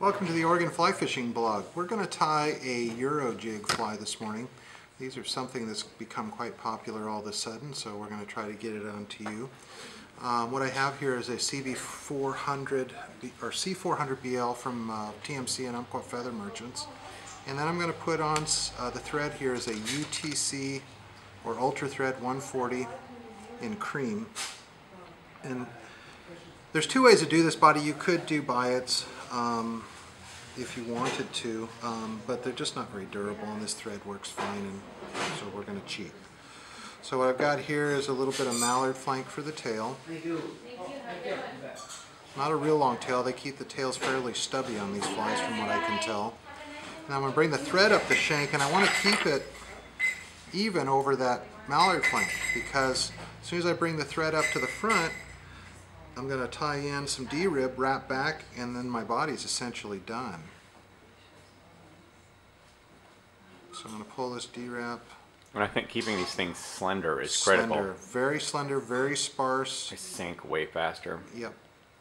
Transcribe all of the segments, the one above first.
Welcome to the Oregon Fly Fishing blog. We're going to tie a Euro jig fly this morning. These are something that's become quite popular all of a sudden, so we're going to try to get it onto you. What I have here is a CB400 or C400BL from TMC and Umpqua Feather Merchants. And then I'm going to put on the thread here is a UTC or Ultra Thread 140 in cream. And there's two ways to do this body. You could do biots if you wanted to, but they're just not very durable, and this thread works fine, and so we're going to cheat. So what I've got here is a little bit of mallard flank for the tail. Not a real long tail. They keep the tails fairly stubby on these flies from what I can tell. Now I'm going to bring the thread up the shank, and I want to keep it even over that mallard flank, because as soon as I bring the thread up to the front, I'm going to tie in some D-rib, wrap back, and then my body's essentially done. So I'm going to pull this D-wrap. And I think keeping these things slender is critical. Very slender, very sparse. They sink way faster. Yep.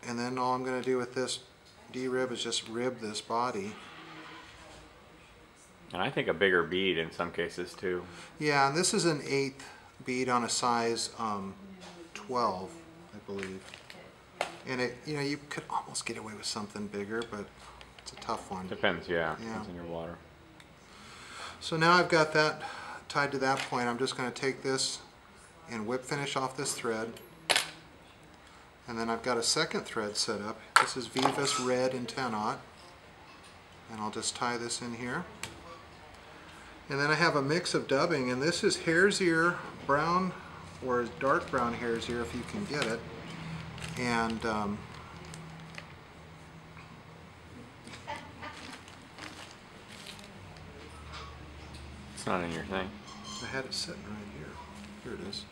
And then all I'm going to do with this D-rib is just rib this body. And I think a bigger bead in some cases too. Yeah, and this is an 1/8 bead on a size 12, I believe. And it, you know, you could almost get away with something bigger, but it's a tough one. Depends, yeah. Depends on your water. So now I've got that tied to that point. I'm just going to take this and whip finish off this thread. And then I've got a second thread set up. This is Vivas Red in 10/0. And I'll just tie this in here. And then I have a mix of dubbing, and this is hare's ear brown, or dark brown hare's ear if you can get it. And it's not in your thing. I had it sitting right here. Here it is.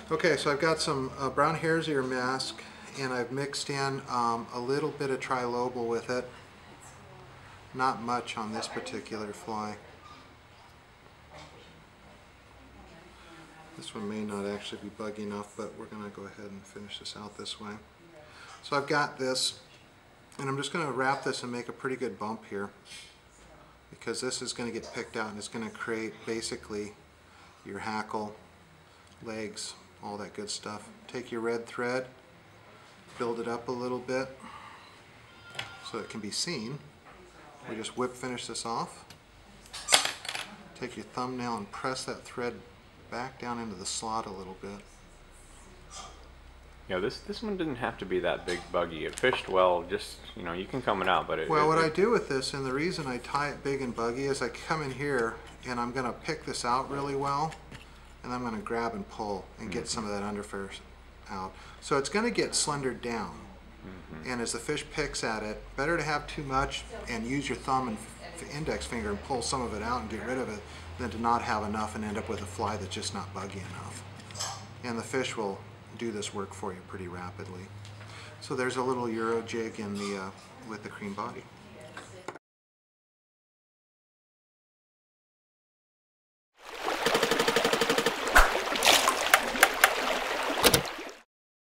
Okay, so I've got some brown hare's ear mask, and I've mixed in a little bit of trilobal with it. Not much on this particular fly. This one may not actually be buggy enough, but we're going to go ahead and finish this out this way. So I've got this, and I'm just going to wrap this and make a pretty good bump here, because this is going to get picked out and it's going to create basically your hackle, legs, all that good stuff. Take your red thread, build it up a little bit so it can be seen. We just whip finish this off. Take your thumbnail and press that thread back down into the slot a little bit. Yeah, this one didn't have to be that big buggy. It fished well, just, you know, you can comb it out, but what I do with this, and the reason I tie it big and buggy, is I come in here and I'm going to pick this out really well, and I'm going to grab and pull and get some of that underfare out. So it's going to get slendered down. And as the fish picks at it, better to have too much and use your thumb and index finger and pull some of it out and get rid of it, than to not have enough and end up with a fly that's just not buggy enough. And the fish will do this work for you pretty rapidly. So there's a little Euro jig in the with the cream body.